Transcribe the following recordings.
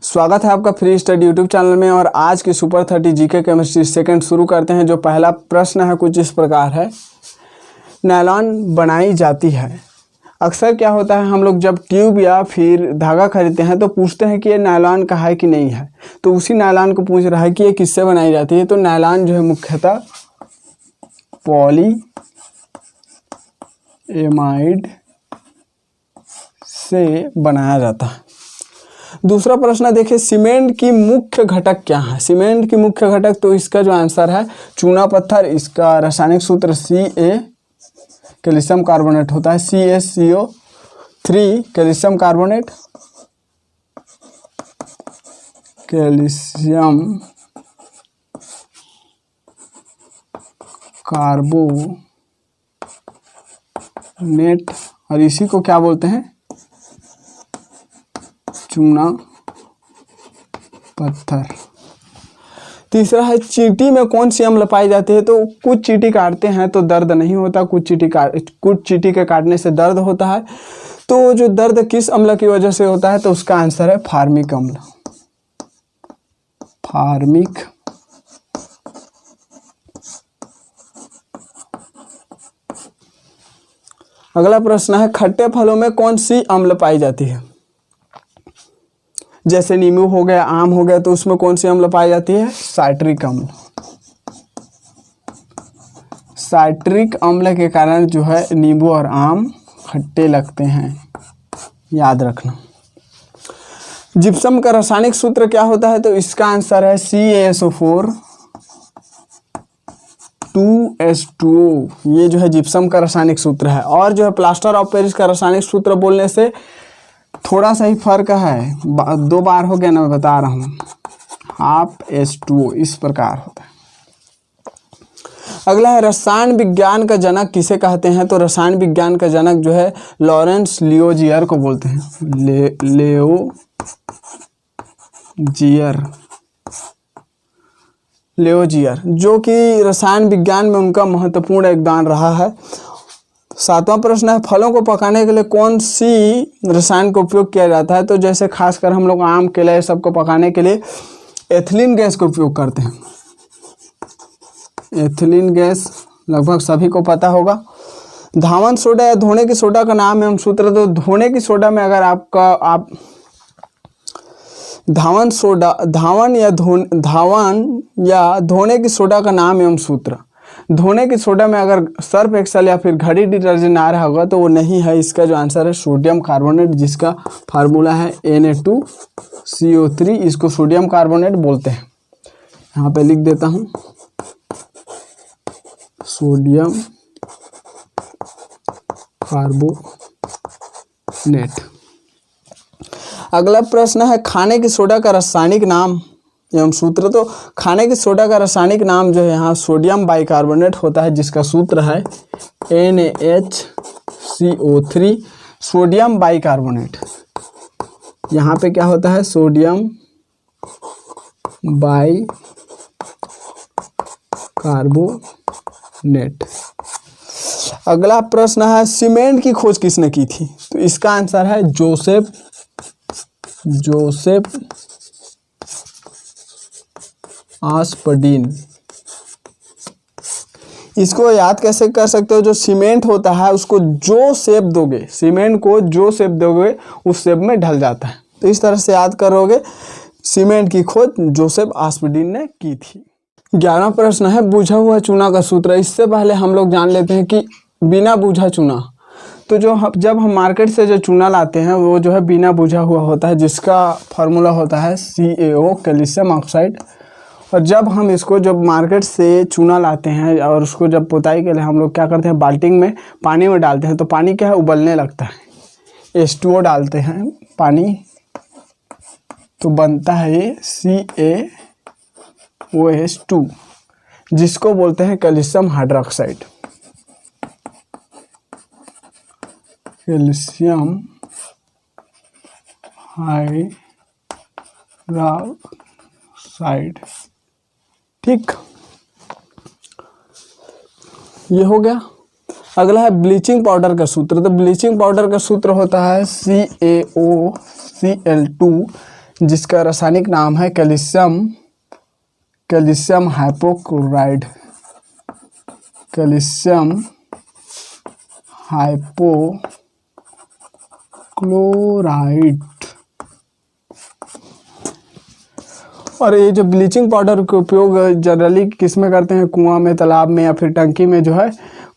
स्वागत है आपका फ्री स्टडी यूट्यूब चैनल में। और आज की सुपर 30 जीके केमिस्ट्री सेकंड शुरू करते हैं। जो पहला प्रश्न है कुछ इस प्रकार है, नायलॉन बनाई जाती है। अक्सर क्या होता है, हम लोग जब ट्यूब या फिर धागा खरीदते हैं तो पूछते हैं कि ये नायलॉन का है कि नहीं है। तो उसी नायलॉन को पूछ रहा है कि ये किससे बनाई जाती है। तो नायलॉन जो है मुख्यतः पॉलीएमाइड से बनाया जाता है। दूसरा प्रश्न देखिए, सीमेंट की मुख्य घटक क्या है। सीमेंट की मुख्य घटक, तो इसका जो आंसर है चूना पत्थर। इसका रासायनिक सूत्र Ca कैल्शियम कार्बोनेट होता है, CaCO3 calcium carbonate, calcium carbonate, और इसी को क्या बोलते हैं, चूना पत्थर। तीसरा है, चींटी में कौन सी अम्ल पाई जाती है। तो कुछ चींटी काटते हैं तो दर्द नहीं होता, कुछ चींटी के काटने से दर्द होता है। तो जो दर्द किस अम्ल की वजह से होता है, तो उसका आंसर है फार्मिक अम्ल। फार्मिक अगला प्रश्न है, खट्टे फलों में कौन सी अम्ल पाई जाती है। जैसे नींबू हो गया, आम हो गया, तो उसमें कौन सी अम्ल पाई जाती है, साइट्रिक अम्ल। साइट्रिक अम्ल के कारण जो है नींबू और आम खट्टे लगते हैं, याद रखना। जिप्सम का रासायनिक सूत्र क्या होता है। तो इसका आंसर है CaSO4 2H2O। ये जो है जिप्सम का रासायनिक सूत्र है। और जो है प्लास्टर ऑफ पेरिस का रासायनिक सूत्र बोलने से थोड़ा सा ही फर्क है, 2 बार हो गया ना, मैं बता रहा हूँ, ½ H2O इस प्रकार होता है। अगला है, रसायन विज्ञान का जनक किसे कहते हैं। तो रसायन विज्ञान का जनक जो है लॉरेंस लियोजियर को बोलते हैं। लियोजियर, जो कि रसायन विज्ञान में उनका महत्वपूर्ण योगदान रहा है। 7वां प्रश्न है, फलों को पकाने के लिए कौन सी रसायन का उपयोग किया जाता है। तो जैसे खासकर हम लोग आम, केला, ये सब को पकाने के लिए एथिलीन गैस का उपयोग करते हैं। एथिलीन गैस लगभग सभी को पता होगा। धावन सोडा या धोने की सोडा का नाम एवं सूत्र। तो धोने की सोडा में अगर आप धावन या धोने की सोडा का नाम एवं सूत्र। धोने की सोडा में अगर सर्फ एक्सेल या फिर घड़ी डिटर्जेंट आ रहा होगा तो वो नहीं है। इसका जो आंसर है सोडियम कार्बोनेट, जिसका फार्मूला है Na2CO3। इसको सोडियम कार्बोनेट बोलते हैं। यहाँ पे लिख देता हूँ, सोडियम कार्बोनेट। अगला प्रश्न है, खाने की सोडा का रासायनिक नाम एवं सूत्र। तो खाने की सोडा का रासायनिक नाम जो है यहाँ सोडियम बाइकार्बोनेट होता है, जिसका सूत्र है NaHCO3। सोडियम बाइकार्बोनेट, यहाँ पे क्या होता है, सोडियम बाइकार्बोनेट। अगला प्रश्न है, सीमेंट की खोज किसने की थी। तो इसका आंसर है जोसेफ आस्पर्डिन। इसको याद कैसे कर सकते हो, जो सीमेंट होता है उसको जो शेप दोगे, सीमेंट को जो शेप दोगे उस शेप में ढल जाता है। तो इस तरह से याद करोगे। सीमेंट की खोज जोसेफ आस्पर्डिन ने की थी। 11वां प्रश्न है, बुझा हुआ चूना का सूत्र। इससे पहले हम लोग जान लेते हैं कि बिना बुझा चूना। तो जब हम मार्केट से जो चूना लाते हैं वो जो है बिना बुझा हुआ होता है, जिसका फार्मूला होता है CaO कैल्शियम ऑक्साइड। और जब हम इसको जब मार्केट से चूना लाते हैं और उसको जब पुताई के लिए हम लोग क्या करते हैं, बाल्टी में पानी में डालते हैं, तो पानी क्या है, उबलने लगता है। H2O डालते हैं पानी, तो बनता है ये CaOH2, जिसको बोलते हैं कैल्शियम हाइड्रोक्साइड। कैल्शियम हाइड्रोक्साइड, ठीक, ये हो गया। अगला है ब्लीचिंग पाउडर का सूत्र। तो ब्लीचिंग पाउडर का सूत्र होता है CaOCl2, जिसका रासायनिक नाम है कैल्शियम हाइपोक्लोराइड। Calcium hypochloride. और ये जो ब्लीचिंग पाउडर का उपयोग जनरली किस में करते हैं, कुआं में, तालाब में या फिर टंकी में जो है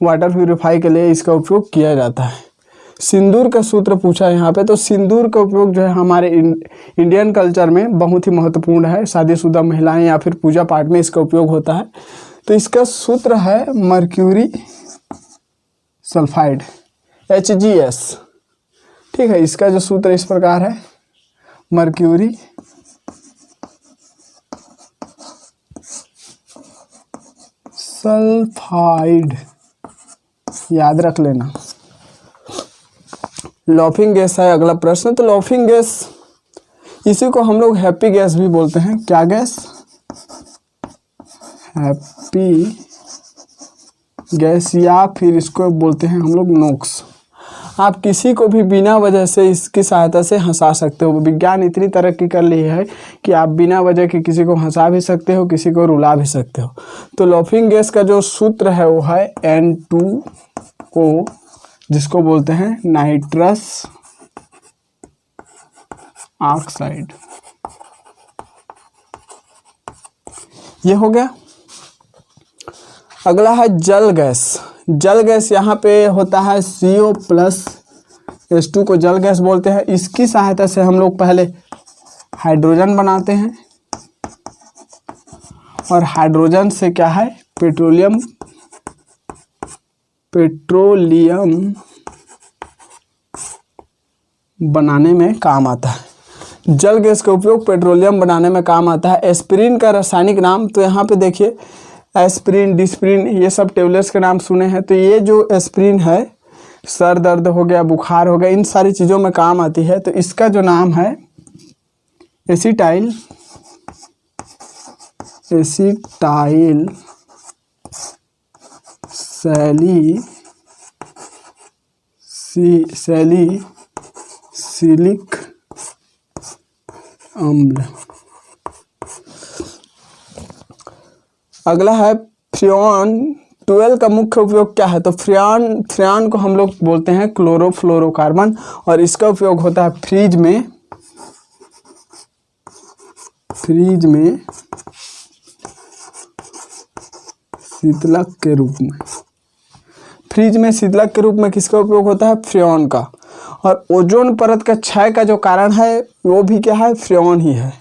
वाटर प्यूरिफाई के लिए इसका उपयोग किया जाता है। सिंदूर का सूत्र पूछा है यहाँ पे, तो सिंदूर का उपयोग जो है हमारे इंडियन कल्चर में बहुत ही महत्वपूर्ण है। शादीशुदा महिलाएं या फिर पूजा पाठ में इसका उपयोग होता है। तो इसका सूत्र है मर्क्यूरी सल्फाइड, HgS। ठीक है, इसका जो सूत्र इस प्रकार है, मर्क्यूरी सल्फाइड, याद रख लेना। लॉफिंग गैस है अगला प्रश्न। तो लॉफिंग गैस, इसी को हम लोग हैप्पी गैस भी बोलते हैं। क्या गैस? हैप्पी गैस, या फिर इसको बोलते हैं हम लोग नोक्स। आप किसी को भी बिना वजह से इसकी सहायता से हंसा सकते हो। विज्ञान इतनी तरक्की कर ली है कि आप बिना वजह के किसी को हंसा भी सकते हो, किसी को रुला भी सकते हो। तो लॉफिंग गैस का जो सूत्र है वो है N2O, जिसको बोलते हैं नाइट्रस ऑक्साइड। ये हो गया। अगला है जल गैस। जल गैस यहाँ पे होता है CO+H2 को जल गैस बोलते हैं। इसकी सहायता से हम लोग पहले हाइड्रोजन बनाते हैं, और हाइड्रोजन से क्या है, पेट्रोलियम बनाने में काम आता है। जल गैस का उपयोग पेट्रोलियम बनाने में काम आता है। एस्पिरिन का रासायनिक नाम, तो यहाँ पे देखिए एस्पिरिन, डिस्पिरिन, ये सब टेबलेट्स के नाम सुने हैं। तो ये जो एस्पिरिन है, सर दर्द हो गया, बुखार हो गया, इन सारी चीज़ों में काम आती है। तो इसका जो नाम है एसिटाइल सैलिसिलिक अम्ल। अगला है फ्रियोन। 12 का मुख्य उपयोग क्या है? तो फ्रियान को हम लोग बोलते हैं क्लोरोफ्लोरोकार्बन, और इसका उपयोग होता है फ्रिज में शीतलक के रूप में। फ्रिज में शीतलक के रूप में किसका उपयोग होता है? फ्रियोन का। और ओजोन परत का क्षय का जो कारण है वो भी क्या है? फ्रियोन ही है।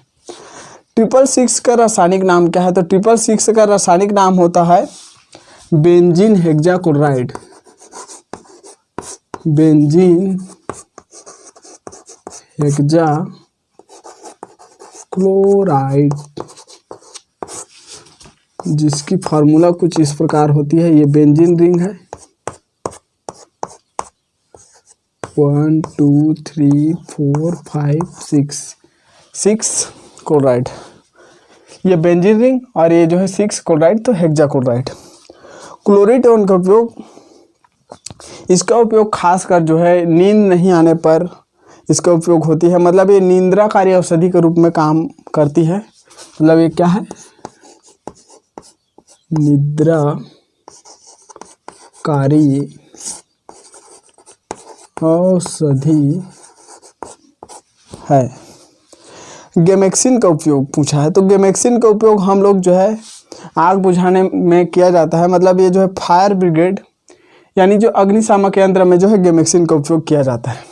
666 का रासायनिक नाम क्या है? तो 666 का रासायनिक नाम होता है बेंजीन हेक्साक्लोराइड। बेंजीन हेक्साक्लोराइड, जिसकी फार्मूला कुछ इस प्रकार होती है। ये बेंजीन रिंग है, 1 2 3 4 5 6 क्लोराइड, ये बेंजीन रिंग, और ये जो है 6 क्लोराइड, तो हेक्साक्लोराइड। क्लोरीटोन का उपयोग, इसका उपयोग खासकर जो है नींद नहीं आने पर इसका उपयोग होती है। मतलब ये निंद्राकारी औषधि के रूप में काम करती है। मतलब ये क्या है? निद्राकारी औषधि है। गेमेक्सिन का उपयोग पूछा है। तो गेमेक्सिन का उपयोग हम लोग जो है आग बुझाने में किया जाता है। मतलब ये जो है फायर ब्रिगेड, यानी जो अग्निशामक यंत्र में जो है गेमेक्सिन का उपयोग किया जाता है।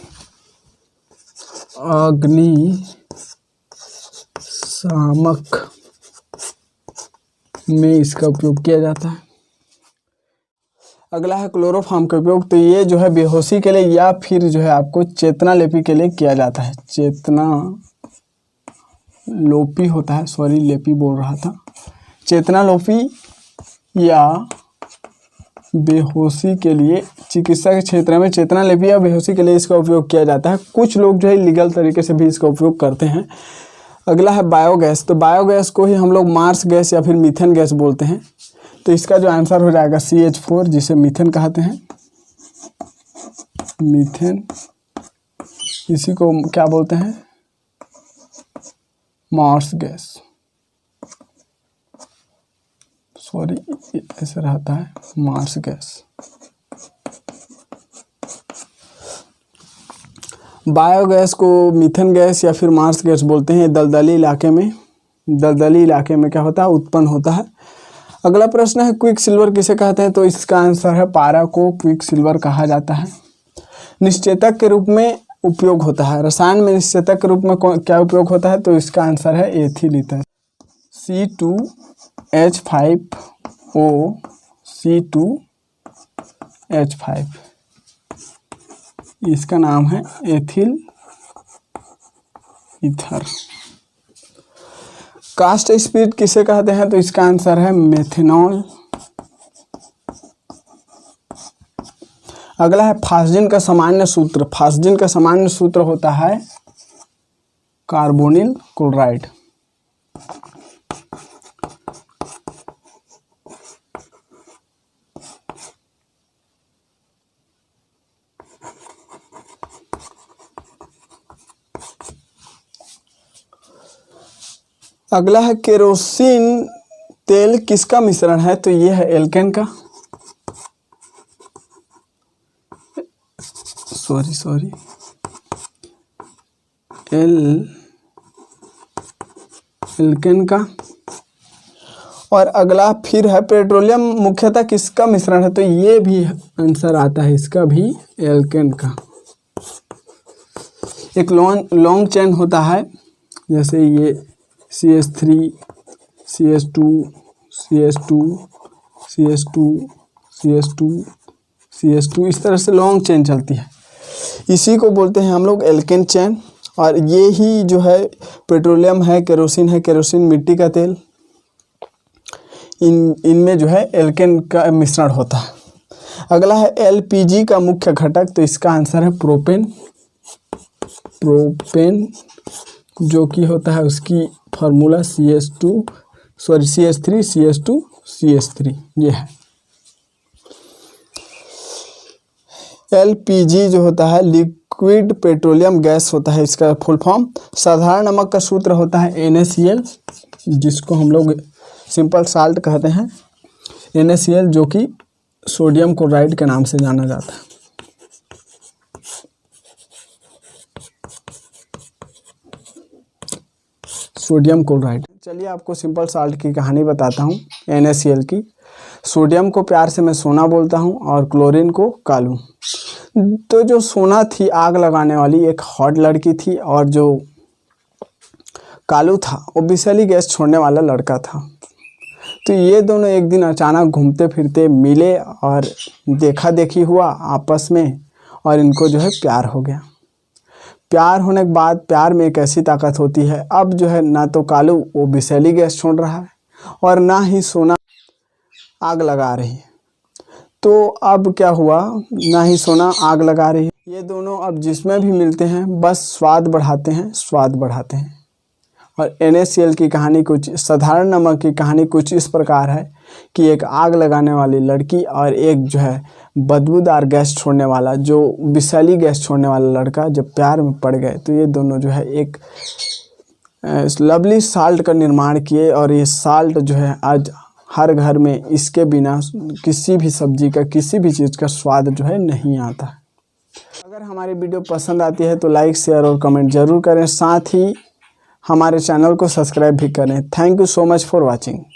अग्निशामक में इसका उपयोग किया जाता है। अगला है क्लोरोफॉर्म का उपयोग। तो ये जो है बेहोशी के लिए या फिर जो है आपको चेतना लेपी के लिए किया जाता है। चेतना लोपी होता है, सॉरी लेपी बोल रहा था। चेतना लोपी या बेहोशी के लिए, चिकित्सा के क्षेत्र में चेतना लेपी या बेहोशी के लिए इसका उपयोग किया जाता है। कुछ लोग जो है लीगल तरीके से भी इसका उपयोग करते हैं। अगला है बायोगैस। तो बायोगैस को ही हम लोग मार्स गैस या फिर मीथेन गैस बोलते हैं। तो इसका जो आंसर हो जाएगा CH4, जिसे मीथेन कहते हैं। मीथेन, इसी को क्या बोलते हैं? मार्स गैस, सॉरी ऐसे रहता है मार्स गैस। बायोगैस को मीथेन गैस या फिर मार्स गैस बोलते हैं। दलदली इलाके में क्या होता है, उत्पन्न होता है। अगला प्रश्न है क्विक सिल्वर किसे कहते हैं, तो इसका आंसर है पारा को क्विक सिल्वर कहा जाता है। निश्चेतक के रूप में उपयोग होता है, रसायन में निश्चेतक के रूप में क्या उपयोग होता है, तो इसका आंसर है एथिल ईथर, C2H5O C2H5, इसका नाम है एथिल ईथर। कास्ट स्पिरिट किसे कहते हैं, तो इसका आंसर है मेथनॉल। अगला है फास्जिन का सामान्य सूत्र। फास्जिन का सामान्य सूत्र होता है कार्बोनिल क्लोराइड। अगला है केरोसिन तेल किसका मिश्रण है, तो यह है एल्केन का, सॉरी एल्केन का। और अगला फिर है पेट्रोलियम मुख्यतः किसका मिश्रण है, तो ये भी आंसर आता है इसका भी एल्केन का। एक लॉन्ग चेन होता है, जैसे ये CH3 CH2 CH2 CH2 CH2 CH2, इस तरह से लॉन्ग चेन चलती है, इसी को बोलते हैं हम लोग एल्केन चेन। और ये ही जो है पेट्रोलियम है, केरोसिन मिट्टी का तेल, इनमें जो है एल्केन का मिश्रण होता है। अगला है LPG का मुख्य घटक, तो इसका आंसर है प्रोपेन, जो कि होता है उसकी फार्मूला CH3 CH2 ये है। LPG जो होता है लिक्विड पेट्रोलियम गैस होता है, इसका फुल फॉर्म। साधारण नमक का सूत्र होता है NaCl, जिसको हम लोग सिंपल साल्ट कहते हैं, NaCl, जो कि सोडियम क्लोराइड के नाम से जाना जाता है। Sodium chloride. चलिए आपको सिंपल साल्ट की कहानी बताता हूँ NaCl की। सोडियम को प्यार से मैं सोना बोलता हूँ और क्लोरीन को कालू। तो जो सोना थी आग लगाने वाली एक हॉट लड़की थी, और जो कालू था वो विषैली गैस छोड़ने वाला लड़का था। तो ये दोनों एक दिन अचानक घूमते फिरते मिले और देखा देखी हुआ आपस में, और इनको जो है प्यार हो गया। प्यार होने के बाद प्यार में एक ऐसी ताकत होती है, अब जो है ना तो कालू वो विषैली गैस छोड़ रहा है और ना ही सोना आग लगा रही है। तो अब क्या हुआ, ना ही सोना आग लगा रही है, ये दोनों अब जिसमें भी मिलते हैं बस स्वाद बढ़ाते हैं। और NaCl की कहानी कुछ, साधारण नमक की कहानी कुछ इस प्रकार है कि एक आग लगाने वाली लड़की और एक जो है बदबूदार गैस छोड़ने वाला, जो विषैली गैस छोड़ने वाला लड़का जब प्यार में पड़ गए, तो ये दोनों जो है एक लवली साल्ट का निर्माण किए। और ये साल्ट जो है आज हर घर में, इसके बिना किसी भी सब्जी का, किसी भी चीज़ का स्वाद जो है नहीं आता है। अगर हमारी वीडियो पसंद आती है तो लाइक, शेयर और कमेंट जरूर करें, साथ ही हमारे चैनल को सब्सक्राइब भी करें। Thank you so much for watching.